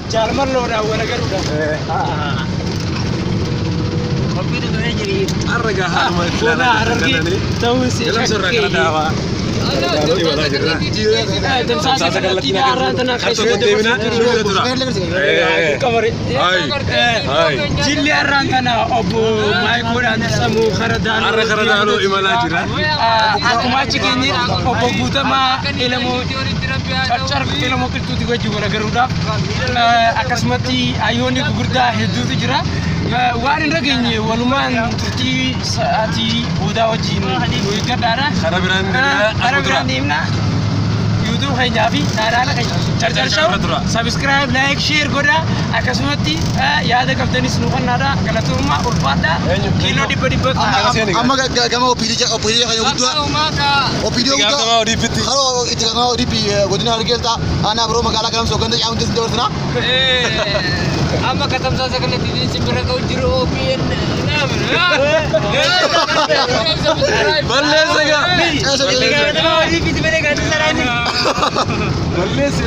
Jalman lo da wala garuda. Kopi tu jadi. Arga hal Kona argi tahu sih. Dalam surah kata dawa. Dan saya tidak arah tanah kasih. Jilli arah tanah obu maikul anda samu kharadan. Arah kharadan lo imana jira. Aku macam ini obu buta ma ilmu cacar ilmu itu juga juga garuda. Akasmati ayoni gurda hidup tu jira. Warin ragenya waluman ti saati buda wajin gadara. Karabirandimna YouTube hay jabi narana kay charger show subscribe like share goda akasmati yaada kaptani sunukan nada kala turma ulfada kilo di amma gama opidi kayo gudwa opidi gudwa Gama dipiti. halo itu gama dipi godina hargelta ana bro magala kalam soganda yaun des dawrna amma katam sa sakale tidi simbara kau jiro opin Balle sega. Di pintu mereka ada sarani. Balle se.